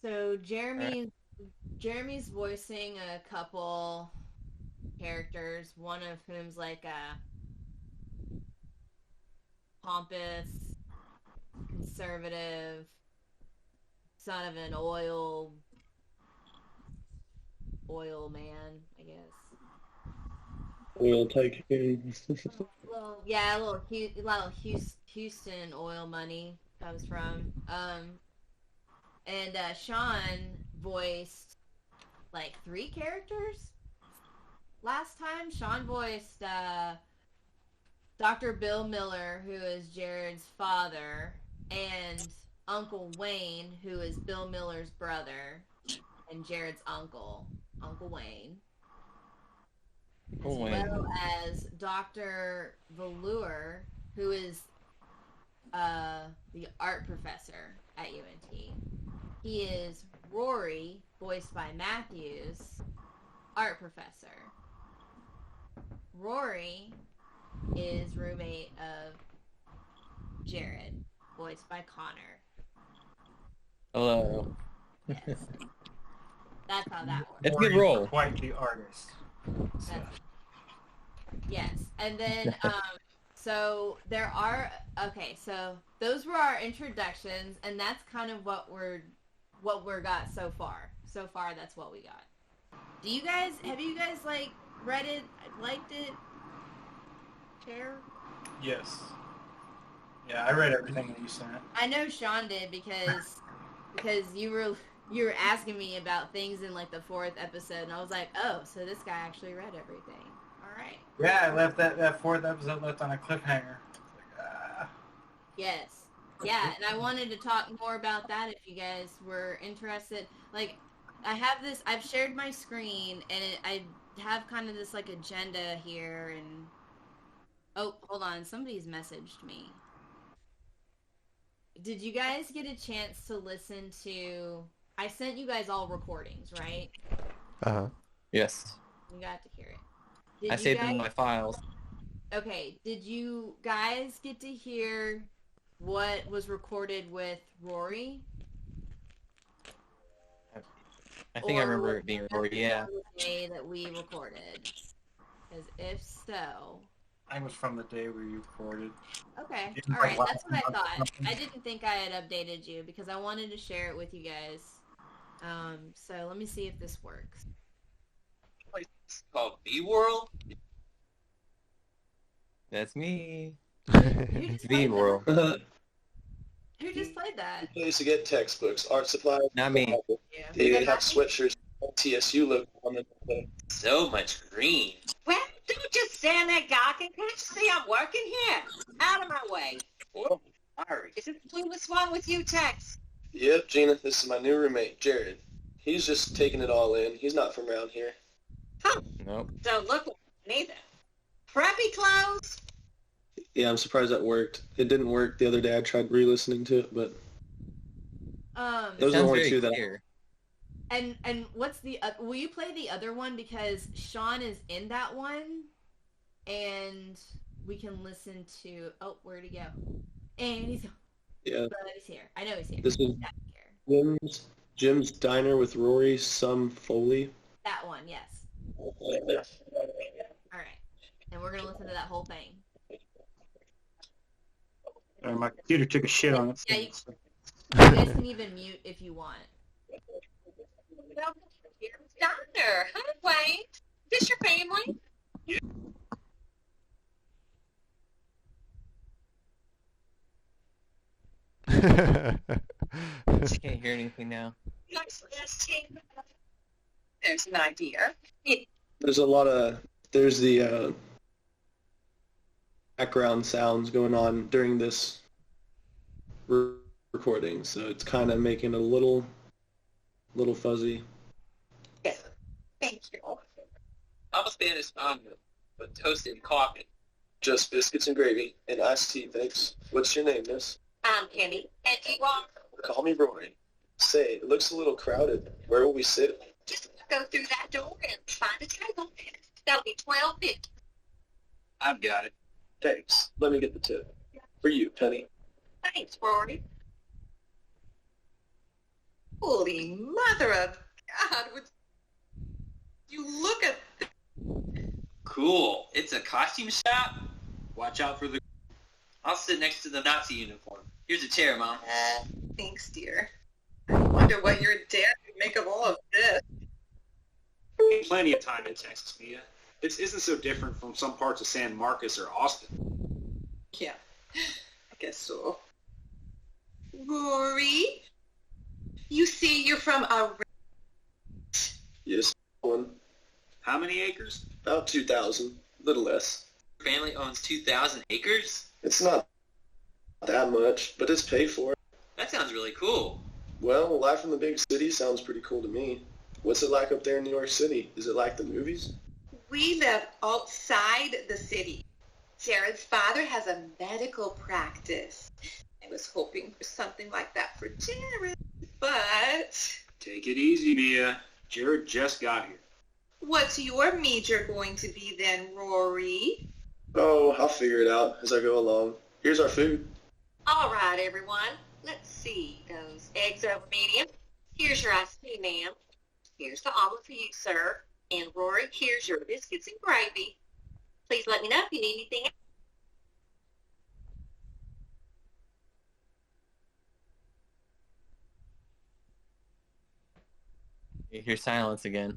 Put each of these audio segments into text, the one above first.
So Alright. Jeremy's voicing a couple characters, one of whom's like a pompous, conservative son of an oil man, I guess. Oil tycoon. A little Houston oil money comes from. And Sean voiced like three characters last time. Sean voiced Dr. Bill Miller, who is Jared's father, and Uncle Wayne, who is Bill Miller's brother, and Jared's uncle, Uncle Wayne, as Oh, well wait. as Dr. Velour, who is the art professor at UNT. He is Rory, voiced by Matthews, art professor. Rory is roommate of Jared, voiced by Connor. Hello. Yes, that's how that works. It's a good Rory's roll. quite the artist. So, That's, yes, and then so there are okay. So those were our introductions, and that's kind of what we're got so far. So far, that's what we got. Do you guys have you guys like read it, liked it, share? yes. Yeah, I read everything that you sent. I know Sean did because you were asking me about things in like the fourth episode, and I was like, oh, so this guy actually read everything. All right. Yeah, I left that fourth episode left on a cliffhanger. Yes. Yeah, and I wanted to talk more about that if you guys were interested. Like, I've shared my screen, and I have kind of this like agenda here, and oh, hold on, somebody's messaged me. Did you guys get a chance to listen to? I sent you guys all recordings, right? Uh-huh. Yes. You got to hear it. I Did you saved them in guys? my files. Okay. Did you guys get to hear what was recorded with Rory? I think I Or remember was it being that Rory, yeah. on the day that we recorded? Because if so, I was from the day we recorded. okay, Didn't all right, like that's what I last thought. month. I didn't think I had updated you because I wanted to share it with you guys. So let me see if this works. It's called B World. That's me. Who It's just the played that? world. Who just played that? Place to get textbooks, art supplies. Not me. Yeah. They Was have that Matthew? sweatshirts, TSU logo on them. So much green. Well, don't just stand there gawking. Can't you see I'm working here? Out of my way. Well, sorry. Is it the clueless one with you, Tex? Yep, Gina, this is my new roommate, Jared. He's just taking it all in. He's not from around here. Nope. Don't look like it neither. Preppy clothes? Yeah, I'm surprised that worked. It didn't work the other day. I tried re-listening to it, but It those are the sounds only very two that clear. and what's the will you play the other one because Sean is in that one, and we can listen to. Oh, where'd he go? And yeah. he's here. I know he's here. This is He's back here. Jim's Diner with Rory, some Foley. That one, yes. All right, and we're gonna listen to that whole thing. My computer took a shit on it. Yeah, you guys can even mute if you want. Welcome here, Doctor. Hi, Wayne. Is this your family? I can't hear anything now. Nice last team. There's an idea. There's the background sounds going on during this recording, so it's kind of making it a little fuzzy. Thank you. I'm a Spanish omelet, but toasted and coffee. Just biscuits and gravy and iced tea, thanks. What's your name, miss? I'm Penny. And you are? Call me Rory. Say, it looks a little crowded. Where will we sit? Just go through that door and find a table. That'll be $12.50. I've got it. Thanks. Let me get the tip. For you, Penny. Thanks, Rory. Holy mother of God, would you look at Cool. It's a costume shop? Watch out for the... I'll sit next to the Nazi uniform. Here's a chair, Mom. Thanks, dear. I wonder what your dad would make of all of this. Plenty of time in Texas, Mia. This isn't so different from some parts of San Marcos or Austin. Yeah, I guess so. Rory, you say you're from a... Yes, one. How many acres? About 2,000. Little less. Your family owns 2,000 acres? It's not that much, but it's paid for. That sounds really cool. Well, life in the big city sounds pretty cool to me. What's it like up there in New York City? Is it like the movies? We live outside the city. Jared's father has a medical practice. I was hoping for something like that for Jared, but... Take it easy, Mia. Jared just got here. What's your major going to be then, Rory? Oh, I'll figure it out as I go along. Here's our food. All right, everyone. Let's see. Those eggs are medium. Here's your iced tea, ma'am. Here's the omelet for you, sir. And Rory, here's your biscuits and gravy. Please let me know if you need anything else. You hear silence again.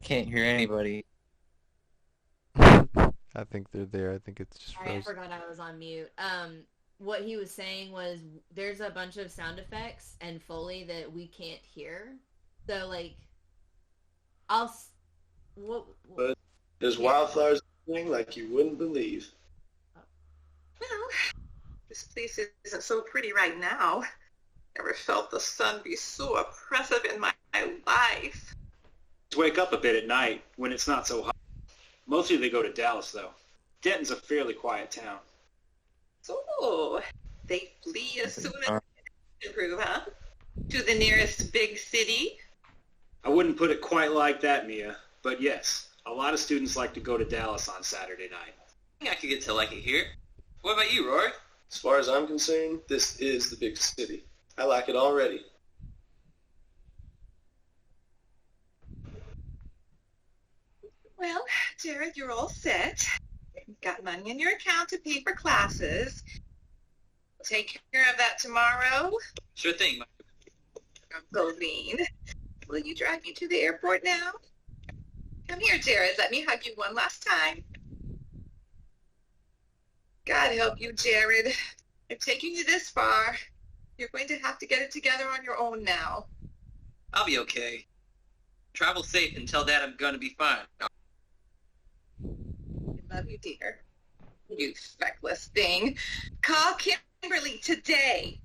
Can't hear anybody. I think they're there. I think it's just Sorry, I froze. forgot I was on mute. What he was saying was there's a bunch of sound effects and Foley that we can't hear. So, like, But there's wildflowers like you wouldn't believe. Well, this place isn't so pretty right now. Never felt the sun be so oppressive in my life. Wake up a bit at night when it's not so hot. Mostly they go to Dallas, though. Denton's a fairly quiet town. So, they flee as soon as they improve, huh? To the nearest big city? I wouldn't put it quite like that, Mia. But yes, a lot of students like to go to Dallas on Saturday night. I think I could get to like it here. What about you, Rory? As far as I'm concerned, this is the big city. I like it already. Well, Jared, you're all set. You've got money in your account to pay for classes. Take care of that tomorrow. Sure thing. Goldine, will you drive me to the airport now? Come here, Jared. Let me hug you one last time. God help you, Jared. I'm taking you this far. You're going to have to get it together on your own now. I'll be okay. Travel safe and tell Dad I'm gonna be fine. I love you, dear. You feckless thing. Call Kimberly today.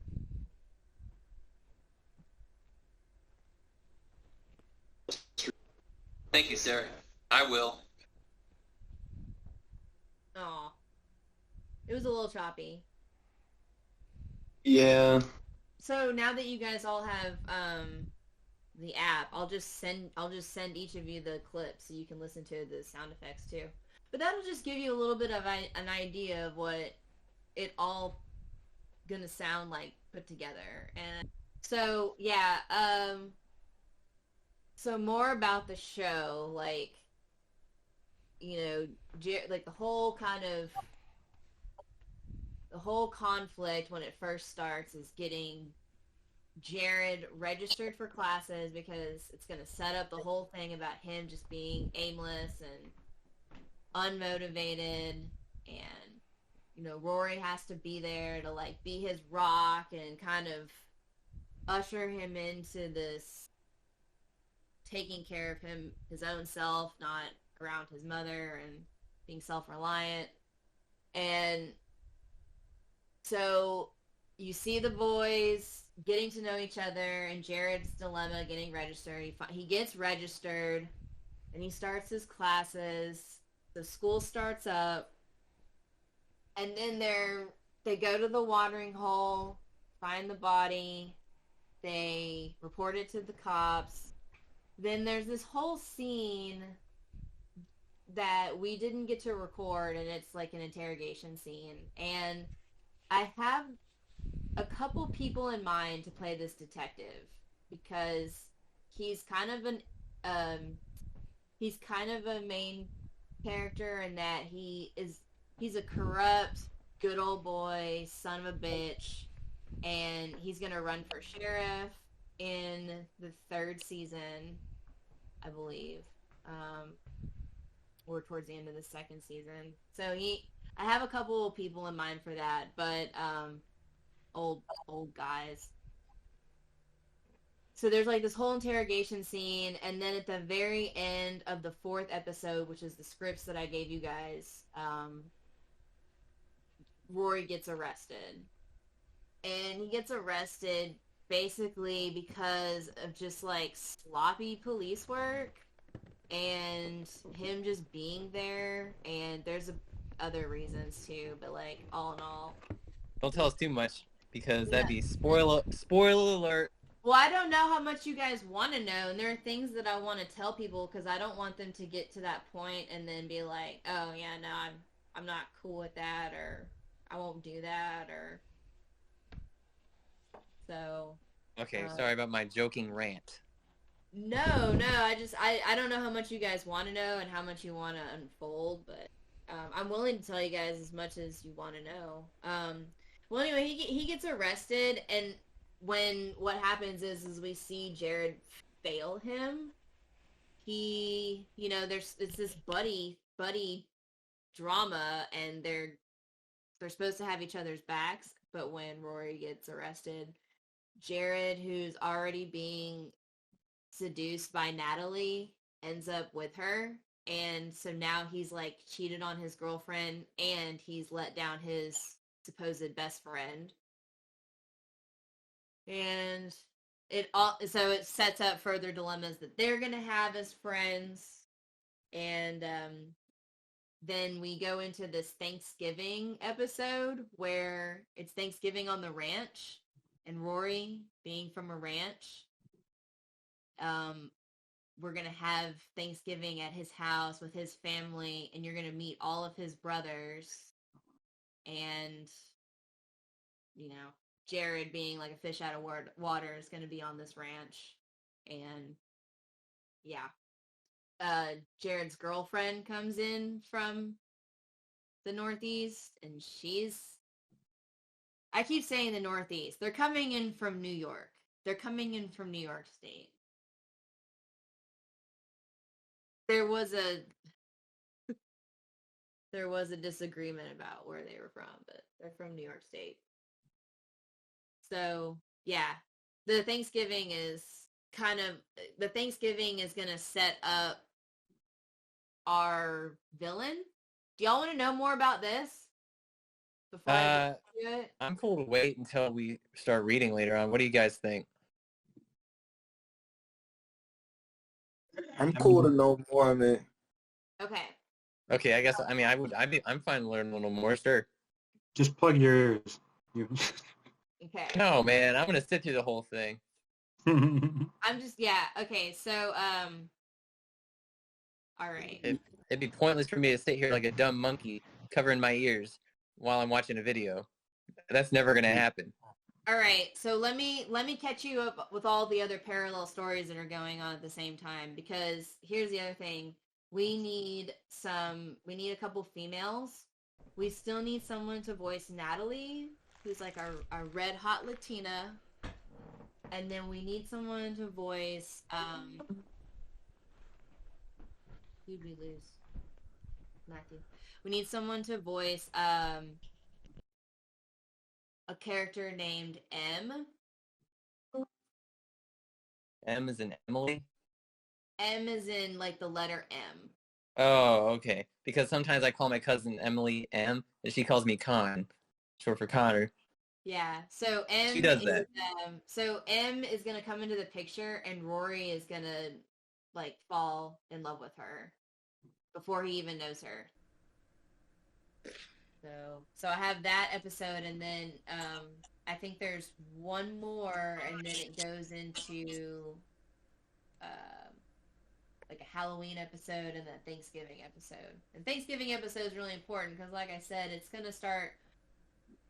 Thank you, Sarah. I will. Aw. It was a little choppy. Yeah. So now that you guys all have the app, I'll just send each of you the clip so you can listen to the sound effects too. But that'll just give you a little bit of an idea of what it all gonna sound like put together. And so yeah, so more about the show, like, you know, like the whole conflict when it first starts is getting Jared registered for classes because it's going to set up the whole thing about him just being aimless and unmotivated, and, you know, Rory has to be there to, like, be his rock and kind of usher him into this taking care of him, his own self, not around his mother, and being self-reliant. And so you see the boys getting to know each other and Jared's dilemma getting registered. He gets registered and he starts his classes. The school starts up, and then they go to the watering hole, find the body, they report it to the cops. Then there's this whole scene that we didn't get to record, and it's like an interrogation scene. And I have a couple people in mind to play this detective because he's kind of an um he's kind of a main character in that he's a corrupt good old boy son of a bitch, and he's gonna run for sheriff in the third season, I believe, um, or towards the end of the second season. So I have a couple of people in mind for that, but old guys. So there's like this whole interrogation scene, and then at the very end of the fourth episode, which is the scripts that I gave you guys, Rory gets arrested. And he gets arrested basically because of just like sloppy police work and him just being there. And there's other reasons too, but like all in all. Don't tell us too much because Yeah. that'd be spoiler alert. Well, I don't know how much you guys want to know, and there are things that I want to tell people because I don't want them to get to that point and then be like, "Oh yeah, no, I'm not cool with that," or "I won't do that," or so. Okay, sorry about my joking rant. No, I don't know how much you guys want to know and how much you want to unfold, but I'm willing to tell you guys as much as you want to know. Well, anyway, he gets arrested, and what happens is we see Jared fail him. It's this buddy drama, and they're supposed to have each other's backs, but when Rory gets arrested, Jared, who's already being seduced by Natalie, ends up with her, and so now he's like cheated on his girlfriend and he's let down his supposed best friend, and it sets up further dilemmas that they're gonna have as friends. And then we go into this Thanksgiving episode where it's Thanksgiving on the ranch, and Rory, being from a ranch, we're gonna have Thanksgiving at his house with his family, and you're gonna meet all of his brothers, and Jared, being like a fish out of water, is gonna be on this ranch, and yeah, Jared's girlfriend comes in from the Northeast, and I keep saying the Northeast. They're coming in from New York. They're coming in from New York State. There was a disagreement about where they were from, but they're from New York State. So yeah, the Thanksgiving is going to set up our villain. Do y'all want to know more about this before I get into it? I'm cool to wait until we start reading later on. What do you guys think? I'm cool to know more of it. Okay. Okay, I guess I'm fine to learn a little more, sure. Just plug your ears. Okay. No, man, I'm gonna sit through the whole thing. Okay, so all right. It'd be pointless for me to sit here like a dumb monkey covering my ears while I'm watching a video. That's never gonna happen. All right, so let me catch you up with all the other parallel stories that are going on at the same time, because here's the other thing. We need a couple females. We still need someone to voice Natalie, who's like our red hot Latina. And then we need someone to voice who'd we lose? Matthew. We need someone to voice a character named M. M is in Emily? M is in like the letter M. Oh, okay. Because sometimes I call my cousin Emily M, and she calls me Con, short for Connor. Yeah, so M. She does that. So M is gonna come into the picture, and Rory is gonna like fall in love with her before he even knows her. So I have that episode, and then I think there's one more, and then it goes into like a Halloween episode and a Thanksgiving episode. And Thanksgiving episode is really important because, like I said, it's gonna start.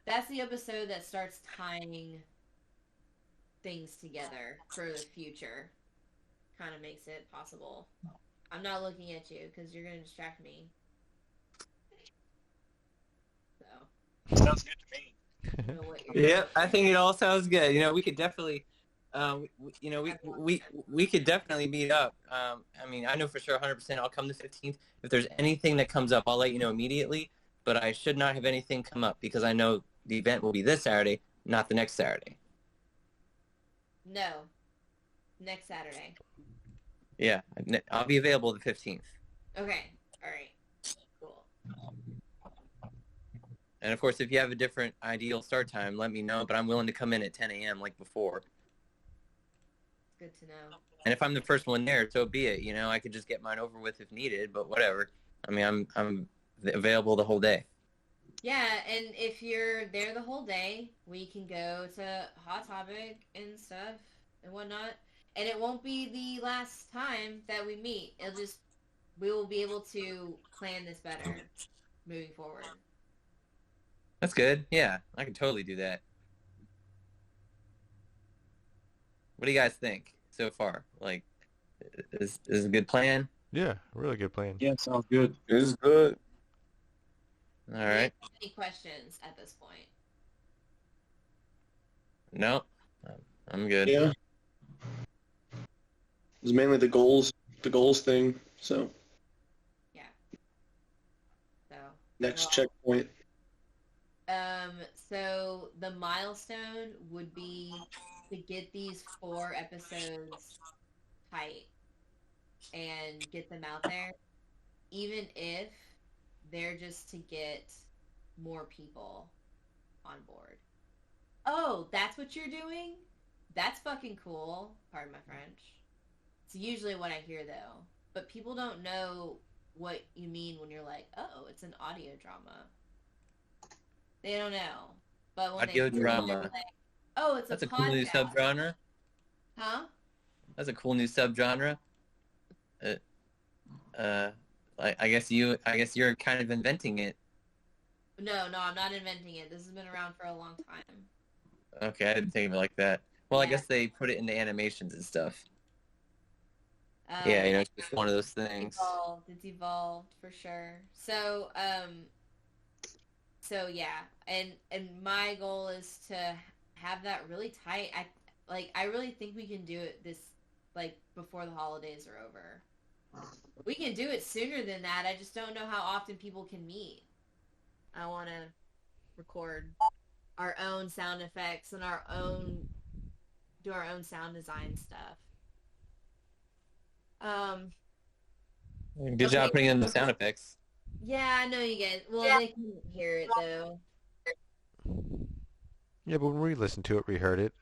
that's the episode that starts tying things together for the future. Kind of makes it possible. I'm not looking at you because you're going to distract me. So, Sounds good to me. I don't know what you're Yeah, I think it all sounds good. We could definitely, we could definitely meet up. I mean, I know for sure 100% I'll come the 15th. If there's anything that comes up, I'll let you know immediately. But I should not have anything come up because I know the event will be this Saturday, not the next Saturday. No. Next Saturday. Yeah, I'll be available the 15th. Okay. All right. Cool. And of course, if you have a different ideal start time, let me know. But I'm willing to come in at 10 a.m. like before. Good to know. And if I'm the first one there, so be it. I could just get mine over with if needed. But whatever. I mean, I'm available the whole day. Yeah, and if you're there the whole day, we can go to Hot Topic and stuff and whatnot. And it won't be the last time that we meet. We will be able to plan this better moving forward. That's good. Yeah, I can totally do that. What do you guys think so far? Like, is a good plan? Yeah, really good plan. Yeah, sounds good. It's good. All right. Any questions at this point? No, I'm good. Yeah. It's mainly the goals thing. So Yeah. So next checkpoint. So the milestone would be to get these 4 episodes tight and get them out there, even if they're just to get more people on board. Oh, that's what you're doing? That's fucking cool. Pardon my French. It's usually what I hear, though. But people don't know what you mean when you're like, oh, it's an audio drama. They don't know. But when Audio they hear it, drama. they're like, oh, it's That's a a cool new podcast. subgenre. Huh? That's a cool new subgenre. I guess you're kind of inventing it. No, I'm not inventing it. This has been around for a long time. Okay, I didn't think of it like that. Well, I Yeah. guess they put it into animations and stuff. Um, Yeah, it's just one of those things. It's evolved for sure. So yeah, and my goal is to have that really tight. I really think we can do it before the holidays are over. We can do it sooner than that. I just don't know how often people can meet. I want to record our own sound effects and do our own sound design stuff. Good job Okay. putting in the sound effects. Yeah, I know you guys. Well, they couldn't hear it though. Yeah, but when we listened to it, we heard it,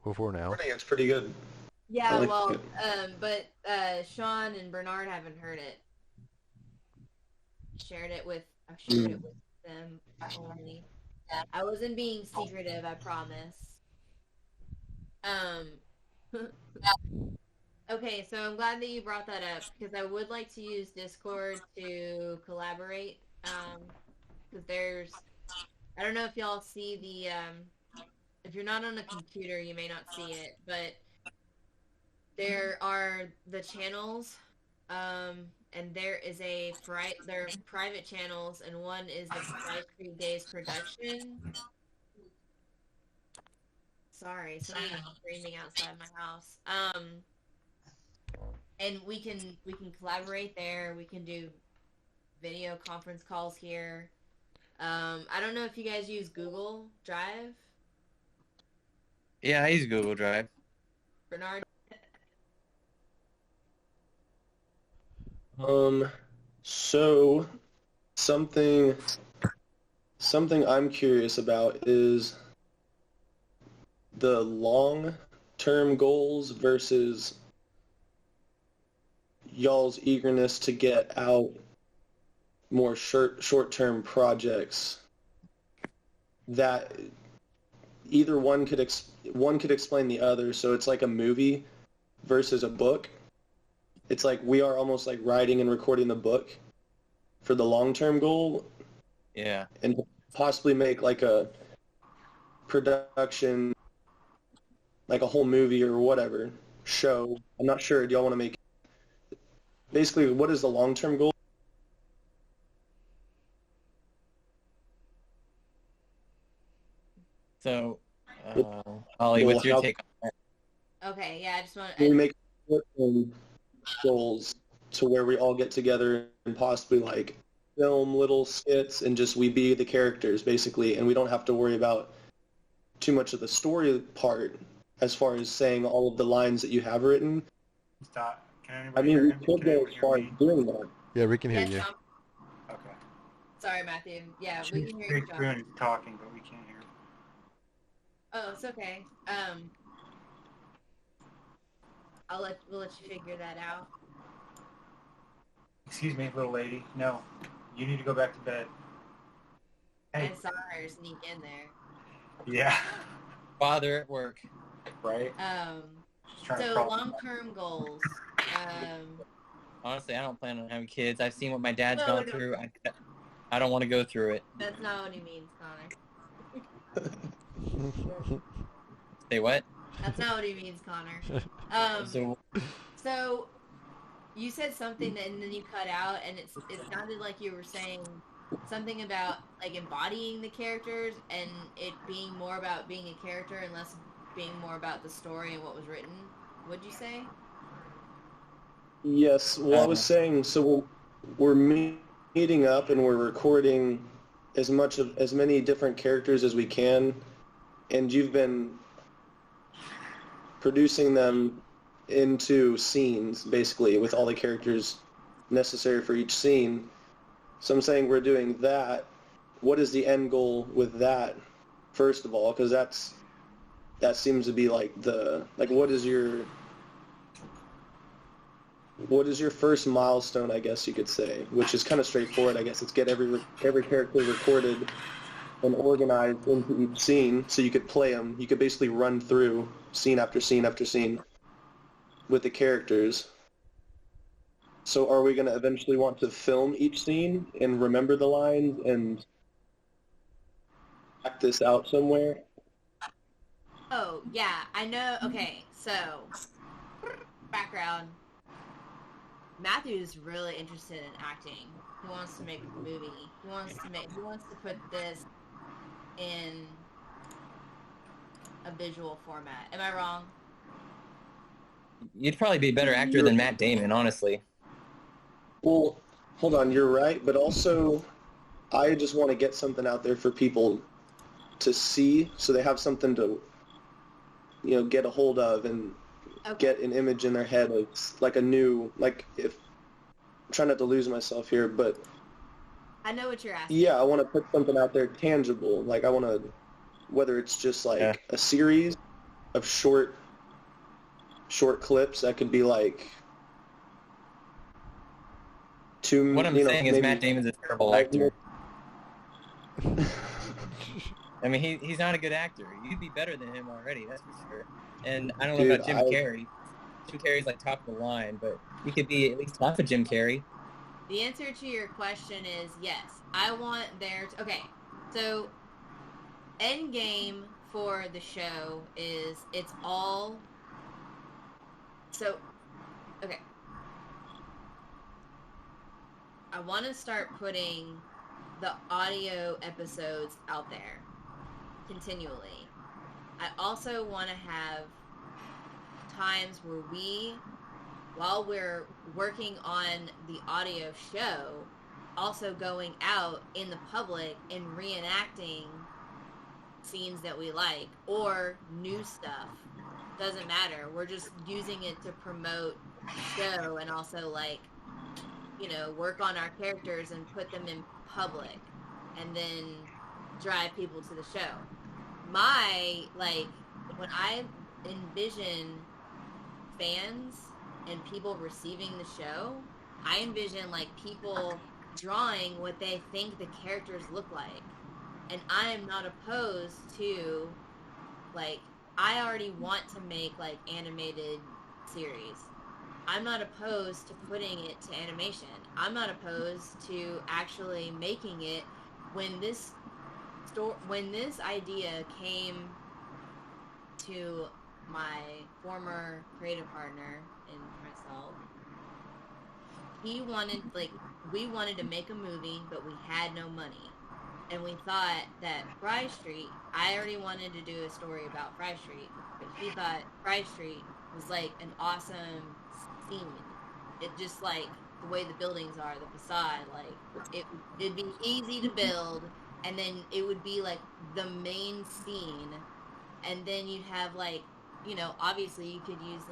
before now. I think it's pretty good. Yeah, I like well, it. but Sean and Bernard haven't heard it. I've shared it with them only. I wasn't being secretive, I promise. Okay, so I'm glad that you brought that up because I would like to use Discord to collaborate. Because I don't know if y'all see if you're not on a computer, you may not see it, but there are the channels, and there are private channels, and one is the Fly Street Days production. Sorry, somebody's screaming outside my house. And we can collaborate there. We can do video conference calls here. I don't know if you guys use Google Drive. Yeah, I use Google Drive. Bernard? So something I'm curious about is the long-term goals versus y'all's eagerness to get out more short-term projects that either one could explain the other. So it's like a movie versus a book. It's like we are almost like writing and recording the book for the long-term goal, Yeah. and possibly make like a production, like a whole movie or whatever, show? I'm not sure. Do y'all want to make, basically, what is the long-term goal? So, Ollie, what's your How take on Okay, yeah, I just want can we to. make short-term goals to where we all get together and possibly like film little skits and just we be the characters basically, and we don't have to worry about too much of the story part as far as saying all of the lines that you have written. Stop. Can I anybody mean, hear we him? could Can go anyone as hear far as me? doing that. Yeah, we can hear Yes, you. John. Okay. Sorry, Matthew. Yeah, we She's can hear you, Big John. Spoon is talking, but we can't hear him. Oh, it's okay. We'll let you figure that out. Excuse me, little lady. No, you need to go back to bed. Hey. I saw her sneak in there. Yeah. father at work? Right. She's trying to So crawl. long-term goals. Honestly, I don't plan on having kids. I've seen what my dad's No, gone no. through. I don't want to go through it. That's not what he means, Connor. Say what? That's not what he means, Connor. So you said something and then you cut out, and it sounded like you were saying something about like embodying the characters and it being more about being a character and less being more about the story and what was written. What'd you say? Yes, well, I was saying, so we're meeting up and we're recording as many different characters as we can, and you've been producing them into scenes, basically, with all the characters necessary for each scene. So I'm saying we're doing that. What is the end goal with that, first of all? Because that seems to be like what is your first milestone, I guess you could say, which is kind of straightforward, I guess. It's get every character recorded and organized into each scene so you could play them. You could basically run through scene after scene after scene with the characters. So are we going to eventually want to film each scene and remember the lines and act this out somewhere? Oh, yeah, I know. Okay, so background. Matthew's really interested in acting. He wants to make a movie. He wants to put this in a visual format. Am I wrong? You'd probably be a better actor than Matt Damon, honestly. Well, hold on, you're right, but also I just want to get something out there for people to see so they have something to, get a hold of and get an image in their head of like a new, if I'm trying not to lose myself here, but I know what you're asking. yeah, I want to put something out there tangible. Like I want to, whether it's just like a series of short clips that could be like two. What I'm saying is Matt Damon's a terrible actor. I mean, he's not a good actor. You'd be better than him already, that's for sure. And I don't know about Jim Carrey. Jim Carrey's like top of the line, but he could be at least half of Jim Carrey. The answer to your question is yes. I want there to... Okay, so end game for the show is it's all... So, okay. I want to start putting the audio episodes out there continually. I also want to have times where while we're working on the audio show, also going out in the public and reenacting scenes that we like or new stuff. Doesn't matter. We're just using it to promote the show and also work on our characters and put them in public and then drive people to the show. When I envision fans and people receiving the show, I envision people drawing what they think the characters look like. And I am not opposed to I already want to make animated series. I'm not opposed to putting it to animation. I'm not opposed to actually making it when this when this idea came to my former creative partner and myself, we wanted to make a movie, but we had no money. And we thought that Fry Street, I already wanted to do a story about Fry Street, but he thought Fry Street was like an awesome scene. It just like the way the buildings are, the facade, like it'd be easy to build, and then it would be like the main scene, and then you'd have like, obviously you could use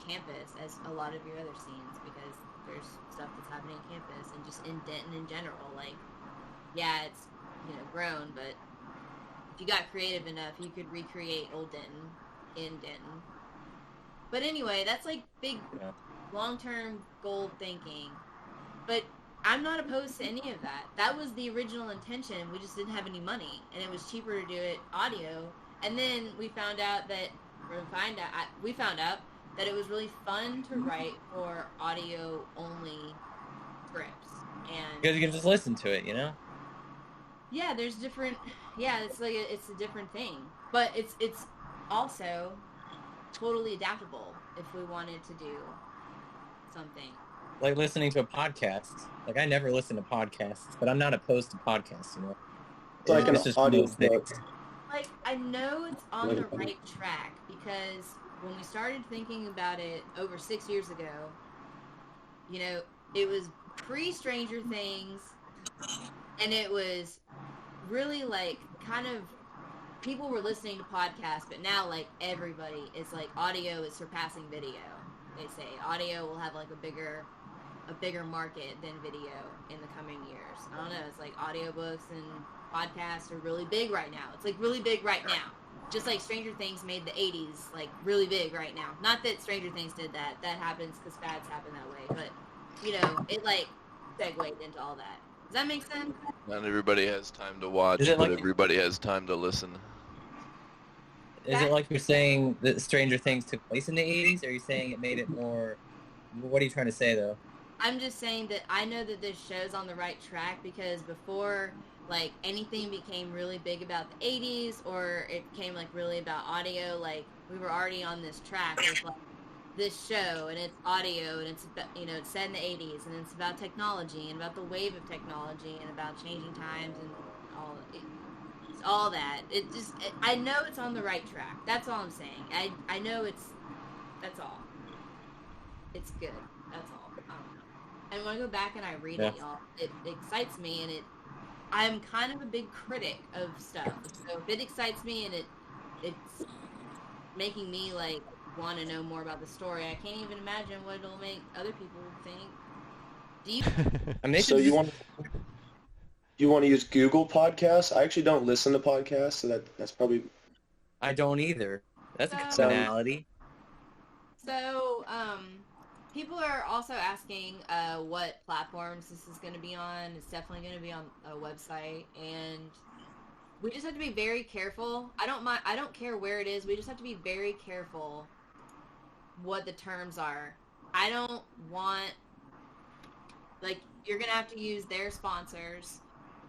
campus as a lot of your other scenes because there's stuff that's happening on campus and just in Denton in general. Like, yeah, it's grown, but if you got creative enough, you could recreate old Denton in Denton. But anyway, that's like big, long-term goal thinking. But I'm not opposed to any of that. That was the original intention. We just didn't have any money, and it was cheaper to do it audio. And then we found out that that it was really fun to write for audio-only scripts. And Because you can just listen to it, yeah, there's different. Yeah, it's like it's a different thing, but it's also totally adaptable if we wanted to do something. Like listening to a podcast. Like, I never listen to podcasts, but I'm not opposed to podcasts, It's like an just one of audio those things. book. Like, I know it's on the right track because when we started thinking about it over 6 years ago, it was pre-Stranger Things, and it was really like kind of people were listening to podcasts, but now like everybody is like audio is surpassing video. They say audio will have like a bigger market than video in the coming years. I don't know. It's like audiobooks and podcasts are really big right now. It's like really big right now. Just like Stranger Things made the 80s like really big right now. Not that Stranger Things did that. That happens because fads happen that way. But, it like segued into all that. Does that make sense? Not everybody has time to watch, Is it but like- everybody has time to listen. Is it like you're saying that Stranger Things took place in the 80s, or are you saying it made it more... What are you trying to say, though? I'm just saying that I know that this show's on the right track because before, like, anything became really big about the 80s or it became, like, really about audio, like, we were already on this track with, like, this show, and it's audio, and it's, it's set in the 80s, and it's about technology, and about the wave of technology, and about changing times, and all that. I know it's on the right track. That's all I'm saying. I know that's all. It's good. That's all. I don't know. And when I go back and I read it, y'all, it excites me, and I'm kind of a big critic of stuff. So if it excites me and it's making me, like, want to know more about the story, I can't even imagine what it'll make other people think. Do you? I mean, So you want to use Google Podcasts? I actually don't listen to podcasts, so that's probably... I don't either. That's a So- commonality. So, people are also asking what platforms this is going to be on. It's definitely going to be on a website, and we just have to be very careful. I don't care where it is. We just have to be very careful what the terms are. I don't want, like, you're going to have to use their sponsors.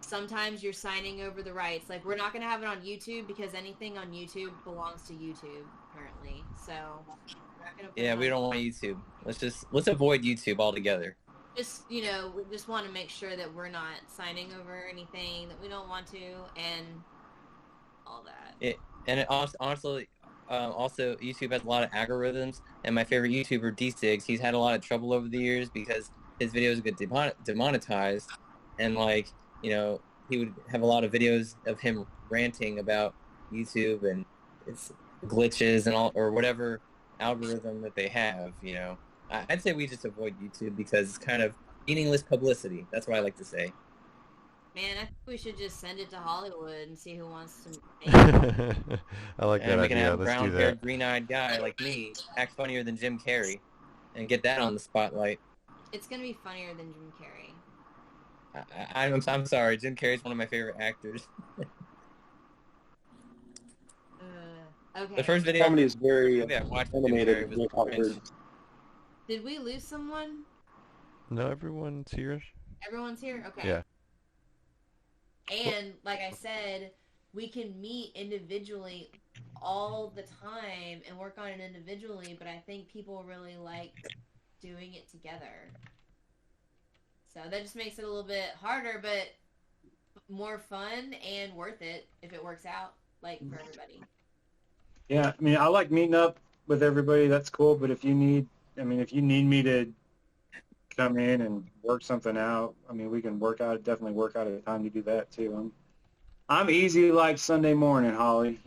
Sometimes you're signing over the rights. Like, we're not going to have it on YouTube because anything on YouTube belongs to YouTube currently. So, we're not gonna put it Yeah, on we don't want YouTube. Let's avoid YouTube altogether. Just, we just want to make sure that we're not signing over anything that we don't want to, and all that. Honestly, also YouTube has a lot of algorithms, and my favorite YouTuber, D6, he's had a lot of trouble over the years because his videos get demonetized, and, like, he would have a lot of videos of him ranting about YouTube and its glitches and all, or whatever algorithm that they have. I'd say we just avoid YouTube because it's kind of meaningless publicity. That's what I like to say. Man, I think we should just send it to Hollywood and see who wants to make it. I like that And we can idea. have a Let's do brown-haired, that. green-eyed guy like me act funnier than Jim Carrey and get that on the spotlight. It's going to be funnier than Jim Carrey. I'm sorry, Jim Carrey's one of my favorite actors. Okay. The first video Comedy is very I watched Jim animated. Carrey was Very awkward. Did we lose someone? No, everyone's here. Everyone's here? Okay. Yeah. And, like I said, we can meet individually all the time and work on it individually, but I think people really like doing it together. So that just makes it a little bit harder, but more fun and worth it if it works out, like, for everybody. Yeah, I mean, I like meeting up with everybody. That's cool. But if you need me to come in and work something out, I mean, we can definitely work out a time to do that too. I'm easy like Sunday morning, Holly.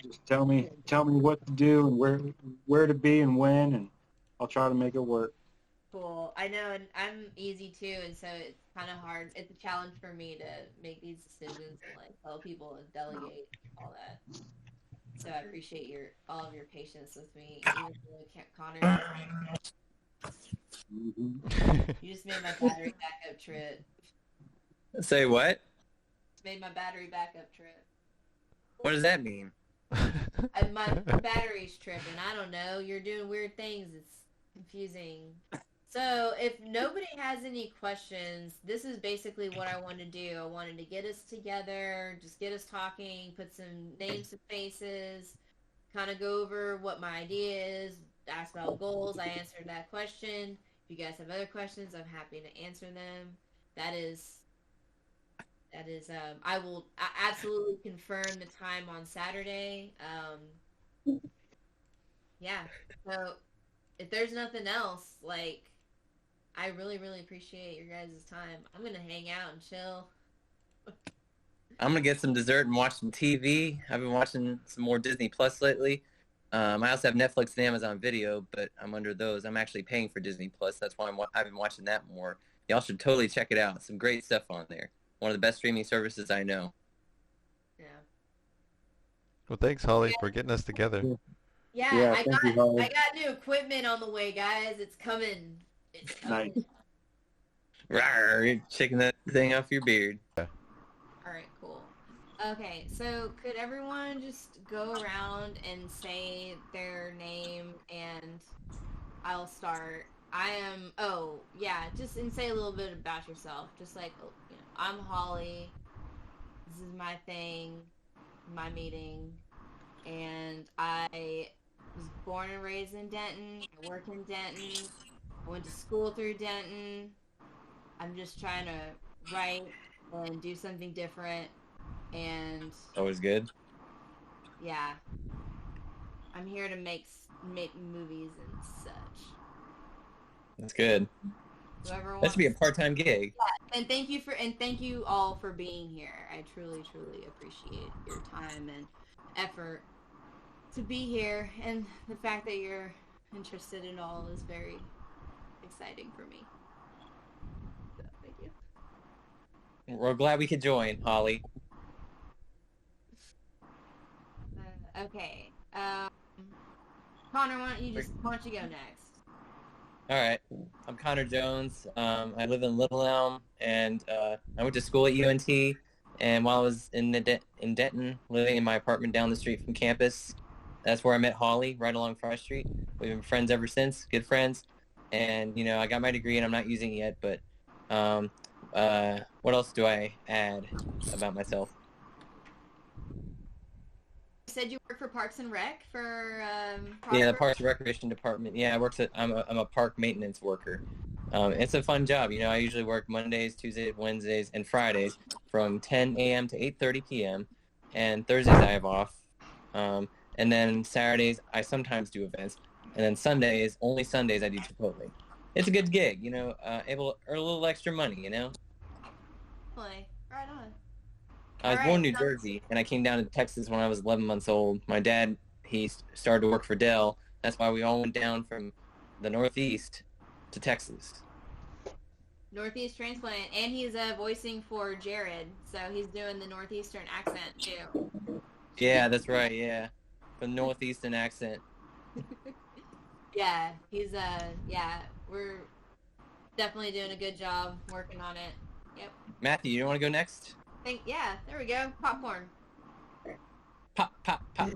Just tell me what to do and where to be and when, and I'll try to make it work. Cool. I know, and I'm easy too, and so it's kind of hard. It's a challenge for me to make these decisions and like tell people and delegate all that. So I appreciate all of your patience with me, even though Connor, you just made my battery backup trip. Say what? Made my battery backup trip. What does that mean? My battery's tripping. I don't know. You're doing weird things. It's confusing. So if nobody has any questions, this is basically what I wanted to do. I wanted to get us together, just get us talking, put some names to faces, kind of go over what my idea is, ask about goals. I answered that question. If you guys have other questions, I'm happy to answer them. That is, I will absolutely confirm the time on Saturday. Yeah. So if there's nothing else, like, I really, really appreciate your guys' time. I'm going to hang out and chill. I'm going to get some dessert and watch some TV. I've been watching some more Disney Plus lately. I also have Netflix and Amazon Video, but I'm under those. I'm actually paying for Disney Plus. That's why I've been watching that more. Y'all should totally check it out. Some great stuff on there. One of the best streaming services I know. Yeah. Well, thanks, Holly, for getting us together. Yeah, I got new equipment on the way, guys. It's coming. It's coming. Nice. Rawr, you're shaking that thing off your beard. All right, cool. Okay, so could everyone just go around and say their name, and I'll start. And say a little bit about yourself. Just like, I'm Holly. This is my thing, my meeting, and I was born and raised in Denton. I work in Denton. I went to school through Denton. I'm just trying to write and do something different, and Always good. yeah, I'm here to make movies and such. That's good. Whoever wants. That should be a part-time gig. Yeah, and thank you all for being here. I truly, truly appreciate your time and effort to be here, and the fact that you're interested in all is very exciting for me. So, thank you. We're glad we could join, Holly. Okay. Connor, why don't you go next? All right. I'm Connor Jones. I live in Little Elm, and I went to school at UNT. And while I was in Denton, living in my apartment down the street from campus, that's where I met Holly, right along Fry Street. We've been friends ever since, good friends. And, I got my degree, and I'm not using it yet. But what else do I add about myself? You said you work for Parks and Rec for Yeah, the Parks and Recreation Department. Yeah, I'm a park maintenance worker. It's a fun job. I usually work Mondays, Tuesdays, Wednesdays, and Fridays from 10 a.m. to 8:30 p.m. And Thursdays I have off. And then Saturdays I sometimes do events. And then only Sundays I do Chipotle. It's a good gig, able to earn a little extra money, Play. Right on. I was born in New Jersey, and I came down to Texas when I was 11 months old. My dad, he started to work for Dell. That's why we all went down from the Northeast to Texas. Northeast transplant, and he's voicing for Jared, so he's doing the Northeastern accent too. Yeah, that's right, yeah. The Northeastern accent. Yeah, he's we're definitely doing a good job working on it. Yep. Matthew, you want to go next? Yeah, there we go. Popcorn. Pop, pop, pop.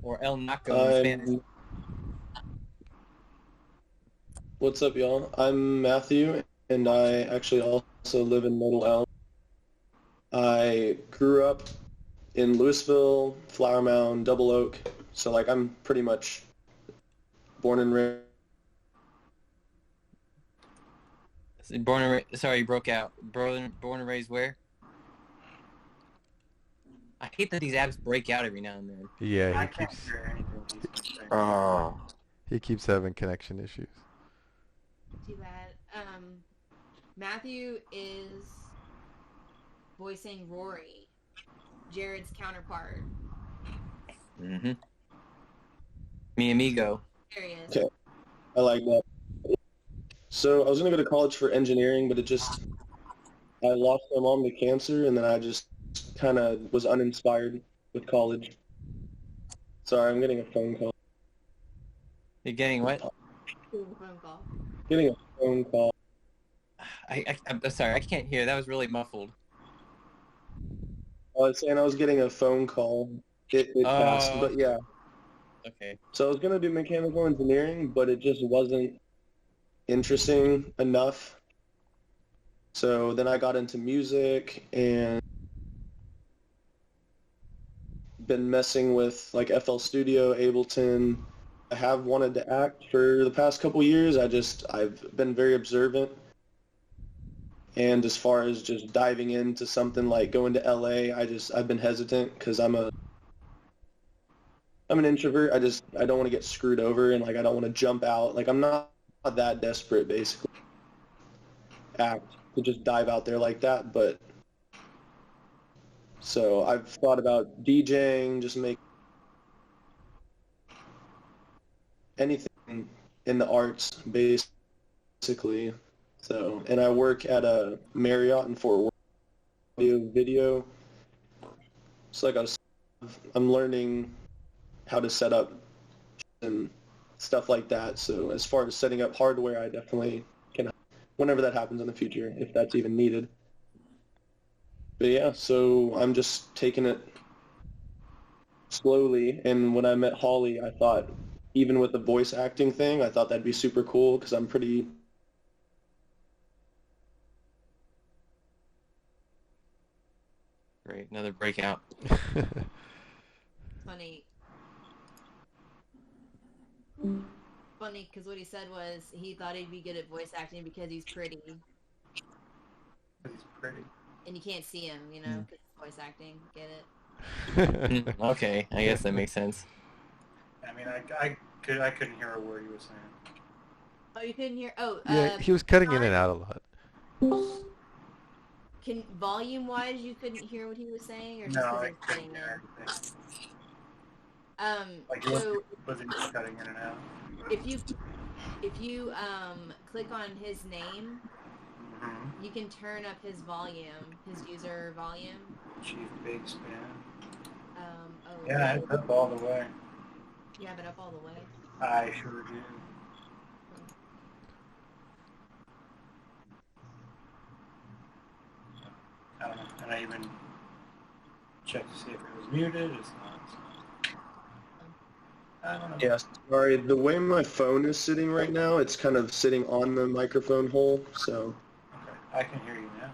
Or El Naco in Spanish. What's up, y'all? I'm Matthew, and I actually also live in Little Elm. I grew up in Louisville, Flower Mound, Double Oak. So like I'm pretty much born and raised. Sorry, you broke out. Born and raised where? I hate that these apps break out every now and then. Yeah, I can't hear anything he's saying. Oh. he keeps having connection issues. Too bad. Matthew is voicing Rory, Jared's counterpart. Mm-hmm. Mi amigo. There he is. Okay. I like that. So I was going to go to college for engineering, but I lost my mom to cancer, and then I just kind of was uninspired with college. Sorry, I'm getting a phone call. You're getting what? Ooh, phone call. Getting a phone call. I'm sorry, I can't hear. That was really muffled. I was saying I was getting a phone call. It passed, but yeah. Okay. So I was going to do mechanical engineering, but it just wasn't interesting enough. So then I got into music and been messing with like FL Studio, Ableton. I have wanted to act for the past couple years. I've been very observant. And as far as just diving into something like going to LA, I've been hesitant because I'm an introvert. I don't want to get screwed over, and like I don't want to jump out. Like I'm not that desperate basically to just dive out there like that, but so I've thought about DJing, just make anything in the arts basically. So, and I work at a Marriott in Fort Worth, video. It's like I'm learning how to set up and stuff like that. So as far as setting up hardware, I definitely can, whenever that happens in the future, if that's even needed. But yeah, so I'm just taking it slowly. And when I met Holly, I thought, even with the voice acting thing, I thought that'd be super cool because I'm pretty... Great, another breakout. Funny, because what he said was he thought he'd be good at voice acting because he's pretty. He's pretty. And you can't see him, you know, because voice acting. Get it? Okay, I guess that makes sense. I mean, I couldn't hear a word you were saying. Oh, you couldn't hear? Oh, Yeah, he was cutting in and out a lot. Volume-wise, you couldn't hear what he was saying, or just No, because I he was couldn't saying hear it? anything. Like, So wasn't just cutting in and out. if you click on his name, you can turn up his volume, his user volume. Chief Big Span. Oh, Yeah, it's up all the way. You have it up all the way? I sure do. I don't know. And I even checked to see if it was muted. It's not. So. I don't know. Yeah, sorry. The way my phone is sitting right now, it's kind of sitting on the microphone hole, so... Okay, I can hear you now.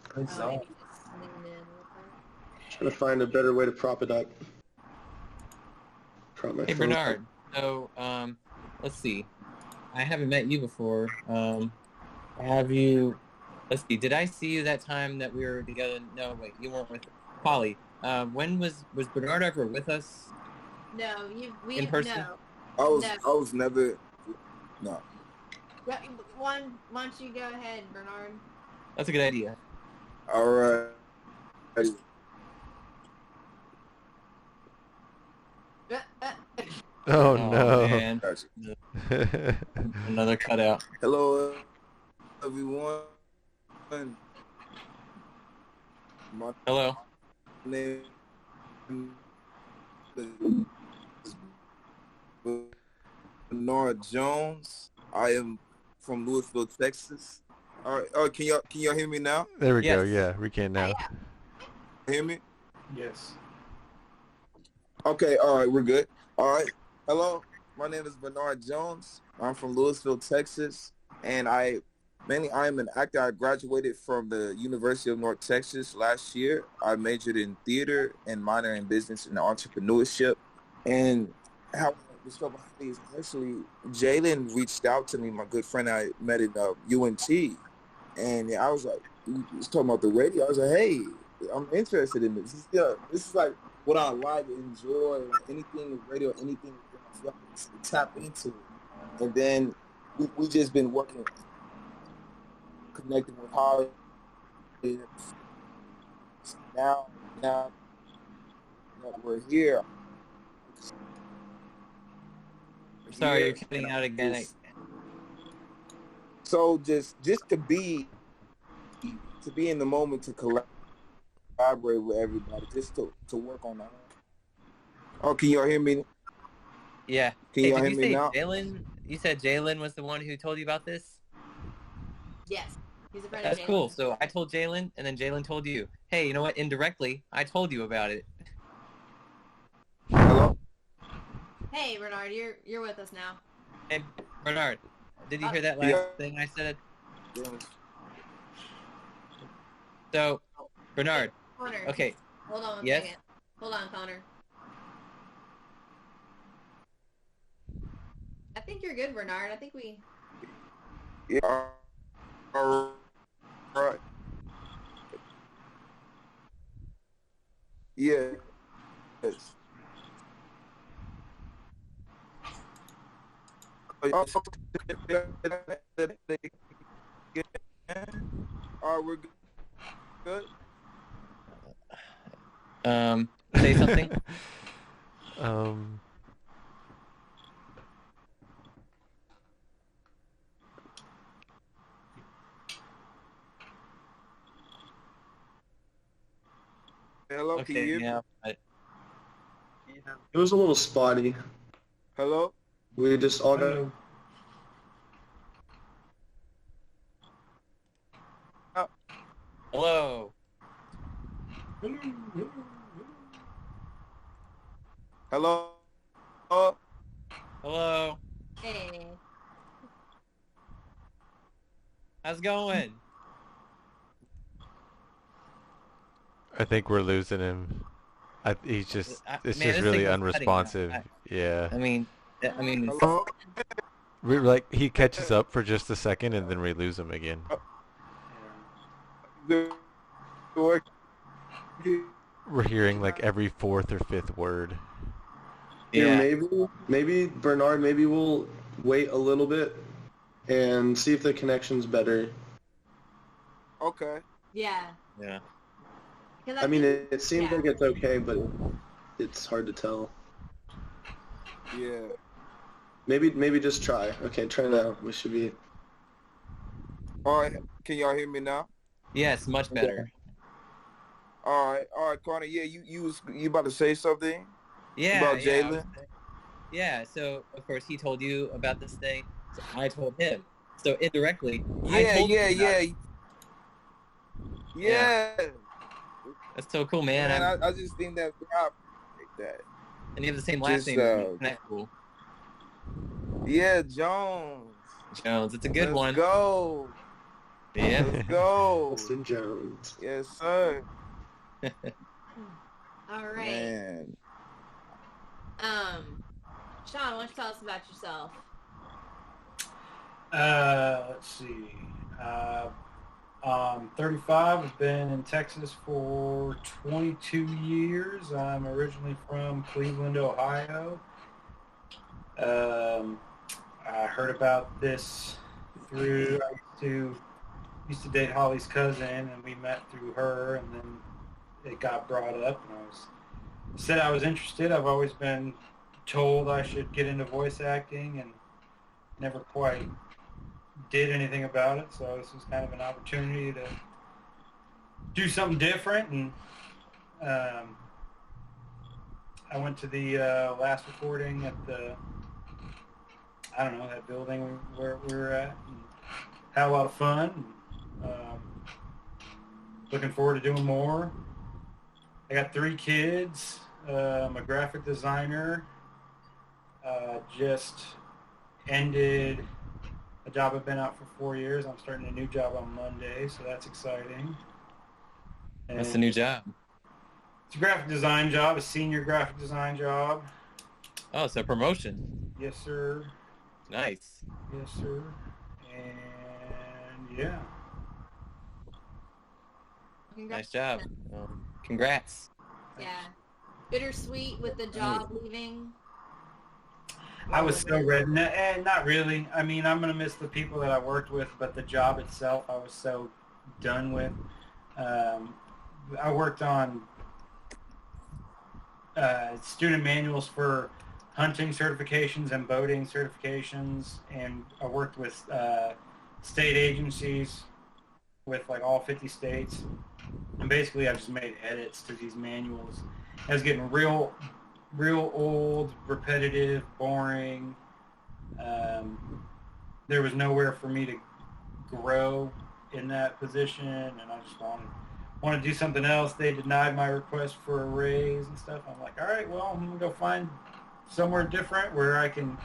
Good Oh, song. maybe just lean in real quick. Trying to find a better way to prop it up. Prop my Hey phone up. Bernard, so let's see. I haven't met you before. Have you? Let's see. Did I see you that time that we were together? No, wait, you weren't with Polly. When was Bernard ever with us? No, we In person? No. I was never. No. Why don't you go ahead, Bernard? That's a good idea. All right. Oh no. Man. Another cutout. Hello, everyone. My Hello. name is Bernard Jones. I am from Louisville, Texas. All right. Oh, can y'all hear me now? There we go. Yes. Yeah, we can now. Hear me? Yes. Okay. All right. We're good. All right. Hello. My name is Bernard Jones. I'm from Louisville, Texas, and I Mainly, I am an actor. I graduated from the University of North Texas last year. I majored in theater and minored in business and entrepreneurship. And how I discovered Holly is actually Jalen reached out to me, my good friend I met in UNT. And I was like, he was talking about the radio. I was like, hey, I'm interested in this. This is like what I like, enjoy, like anything with radio, anything with I feel like to tap into it. And then we just been working, connecting with Holly. So now that we're here. Sorry, you're cutting out again. So just to be in the moment, to collaborate with everybody, just to work on that. Oh, can y'all hear me? Yeah. Can y'all hear me now? Jalen? You said Jalen was the one who told you about this? Yes. He's a friend of That's Jalen. cool. So I told Jalen, and then Jalen told you. Hey, you know what? Indirectly, I told you about it. Hello? Hey, Bernard, you're with us now. Hey, Bernard, did you hear that last thing I said? Yes. So, Bernard. Connor. Okay. Hold on one Yes? second. Hold on, Connor. I think you're good, Bernard. I think we... Yeah. All right. Yeah. Yes. All right, we're good. Say something. Hello, can you Okay, hear me? yeah. It was a little spotty. Hello? We just all got... Hello. Hello? Hello. Hey. How's it going? I think we're losing him. He's just, it's Man, just this really thing was cutting out. unresponsive. Yeah. I mean, Hello? Like, he catches up for just a second and then we lose him again. We're hearing like every fourth or fifth word. Yeah, maybe Bernard, maybe we'll wait a little bit and see if the connection's better. Okay. Yeah. Yeah. I mean, it seems like it's okay, but it's hard to tell. Yeah. Maybe just try. Okay, try now. We should be... All right. Can y'all hear me now? Yes, much better. All right, Connor. Yeah, you about to say something? Yeah. About Jalen? Yeah. So of course he told you about this thing. So I told him. So indirectly, Yeah. I told him about it. Yeah. That's so cool, man. I just think that like that. And you have the same last name. That's cool. Yeah, Jones. It's a good one. Let's go. Yeah. Let's go. Austin Jones. Yes, sir. All right. Man. Sean, why don't you tell us about yourself? Let's see. I'm 35. I've been in Texas for 22 years. I'm originally from Cleveland, Ohio. I heard about this through, I used to date Holly's cousin, and we met through her, and then it got brought up, and said I was interested. I've always been told I should get into voice acting, and never quite did anything about it, so this was kind of an opportunity to do something different. And I went to the last recording at that building where we were at, and had a lot of fun. Looking forward to doing more. I got 3 kids. I'm a graphic designer. Just ended a job I've been out for 4 years. I'm starting a new job on Monday, so that's exciting. What's the new job? It's a graphic design job, a senior graphic design job. Oh, it's a promotion. Yes, sir. Nice. Yes, sir. And yeah. Nice job. Congrats. Yeah. Bittersweet with the job leaving. I was so ready. Not really. I mean, I'm going to miss the people that I worked with, but the job itself, I was so done with. I worked on student manuals for hunting certifications and boating certifications, and I worked with state agencies with like all 50 states. And basically, I just made edits to these manuals. I was getting real old, repetitive, boring. There was nowhere for me to grow in that position, and I just want to do something else. They denied my request for a raise and stuff. I'm like, all right, well, I'm gonna go find somewhere different where I can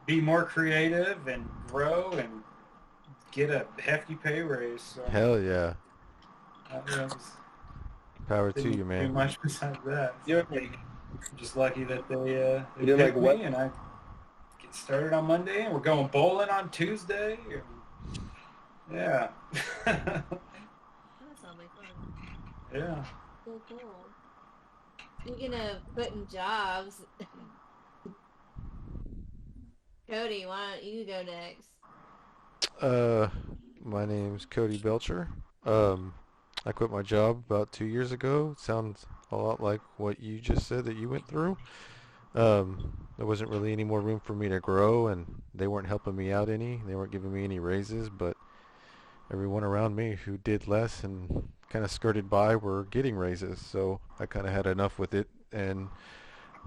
be more creative and grow and get a hefty pay raise. So, Hell yeah. Power to didn't you, do man. much besides that. You're I'm just lucky that they did picked like what? me, and I get started on Monday, and we're going bowling on Tuesday. And, yeah. That sounds like fun. Yeah. Cool. Speaking of putting jobs, Cody, why don't you go next? My name's Cody Belcher. I quit my job about 2 years ago. Sounds a lot like what you just said that you went through. There wasn't really any more room for me to grow, and they weren't helping me out any. They weren't giving me any raises, but everyone around me who did less and kind of skirted by were getting raises. So I kind of had enough with it and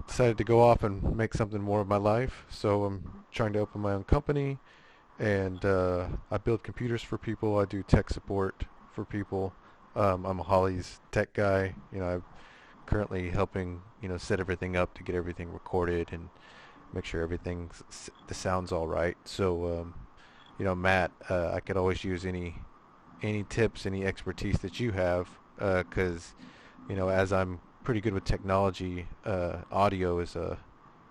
decided to go off and make something more of my life. So I'm trying to open my own company, and I build computers for people. I do tech support for people. I'm a Holly's tech guy. I'm currently helping, set everything up to get everything recorded and make sure the sound's all right. So, Matt, I could always use any tips, any expertise that you have, because, as I'm pretty good with technology, audio is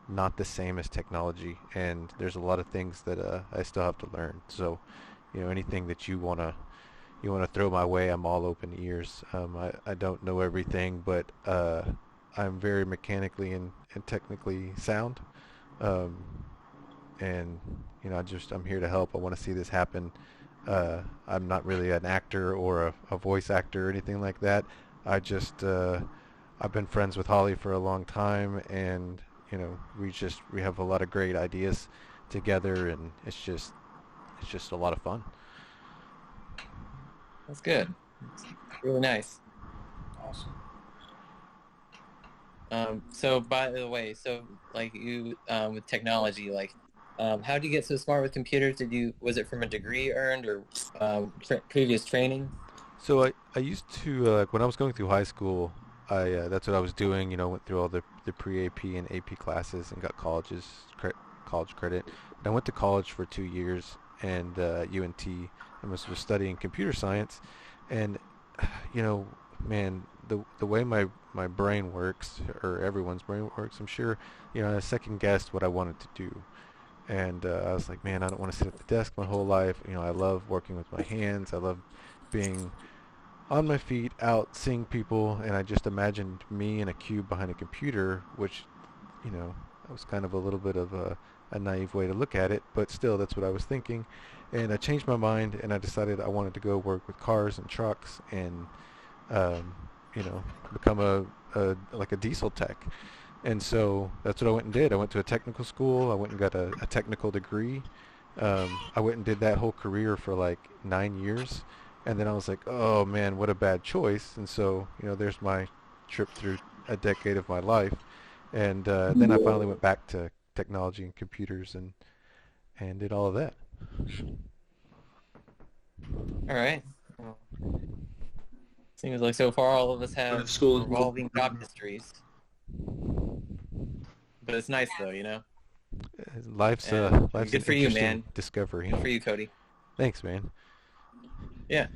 not the same as technology, and there's a lot of things that I still have to learn. So, anything that you want to throw my way, I'm all open ears. I don't know everything, but I'm very mechanically and technically sound. And I'm here to help. I want to see this happen. I'm not really an actor or a voice actor or anything like that. I've been friends with Holly for a long time, and we have a lot of great ideas together, and it's just a lot of fun. That's good. It's really nice. Awesome. So by the way, like you with technology, like how do you get so smart with computers? Was it from a degree earned or previous training? So I used to when I was going through high school, that's what I was doing. Went through all the pre-AP and AP classes and got college credit. And I went to college for 2 years and UNT, and was studying computer science. And man, the way my brain works, or everyone's brain works, I'm sure I second guessed what I wanted to do. And I was like, man, I don't want to sit at the desk my whole life. I love working with my hands. I love being on my feet, out, seeing people. And I just imagined me in a cube behind a computer, which, was kind of a little bit of a naive way to look at it. But still, that's what I was thinking. And I changed my mind, and I decided I wanted to go work with cars and trucks and, become a diesel tech. And so that's what I went and did. I went to a technical school. I went and got a technical degree. I went and did that whole career for like 9 years. And then I was like, oh man, what a bad choice. And so, there's my trip through a decade of my life. And then I finally went back to technology and computers and did all of that. All right. Well, seems like so far all of us have revolving job histories. But it's nice though, Life's Yeah. life's Good an for you, interesting man. discovery. Good for you, Cody. Thanks, man. Yeah.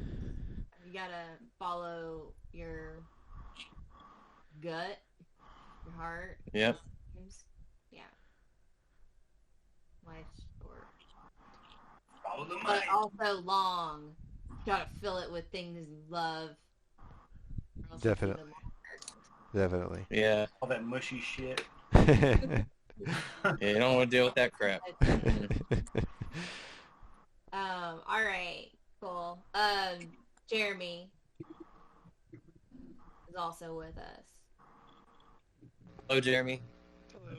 You gotta follow your gut, your heart. Yep. Yeah. Life's short. Follow the But money. also long. You gotta fill it with things you love. or else it's Definitely. even longer. Definitely. Yeah. All that mushy shit. Yeah. You don't want to deal with that crap. All right, cool. Jeremy is also with us. Hello, Jeremy. Hello.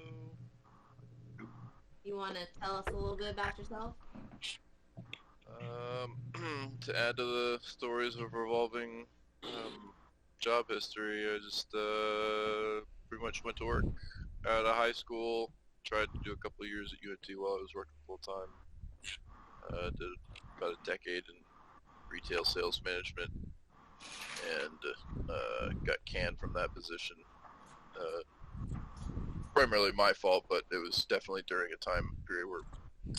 You want to tell us a little bit about yourself? To add to the stories of revolving job history, I just pretty much went to work out of high school. Tried to do a couple of years at UNT while I was working full time. Did about a decade in retail sales management, and got canned from that position. Primarily my fault, but it was definitely during a time period where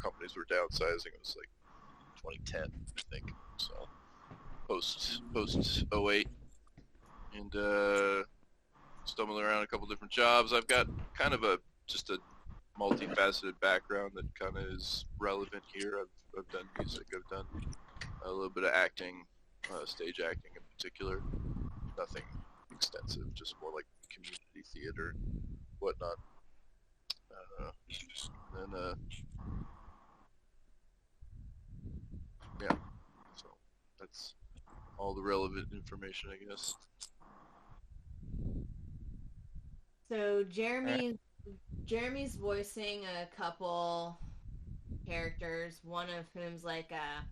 companies were downsizing. It was like 2010, I think. So post 08, and stumbling around a couple different jobs. I've got kind of just a multifaceted background that kind of is relevant here. I've done music. I've done a little bit of acting, stage acting in particular. Nothing extensive, just more like community theater and whatnot. And yeah, so that's all the relevant information, I guess. So Jeremy's voicing a couple characters, one of whom's like a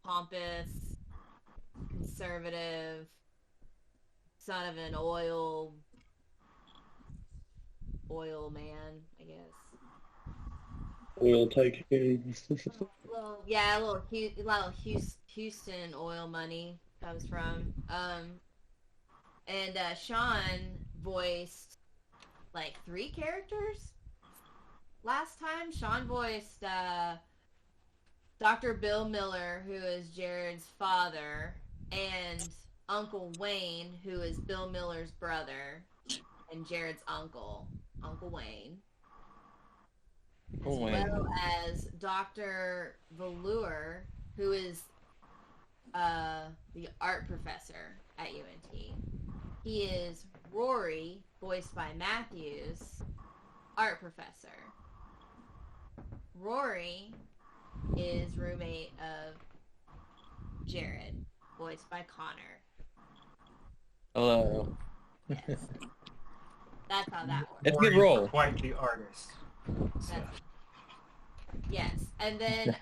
pompous, conservative son of an oil man, I guess. Oil tycoon. A little Houston oil money comes from. And Sean voiced like 3 characters last time. Sean voiced Dr. Bill Miller, who is Jared's father, and Uncle Wayne, who is Bill Miller's brother, and Jared's uncle, Uncle Wayne. As well as Dr. Velour, who is the art professor at UNT. He is Rory, voiced by Matthews, art professor. Rory is roommate of Jared, voiced by Connor. Hello. Yes. That's how that works. It's a good roll. Quite the artist. So. Yes, and then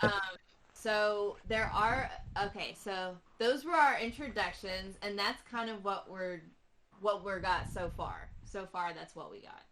so there are so those were our introductions, and that's kind of what we're got so far. So far, that's what we got.